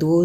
2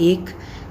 1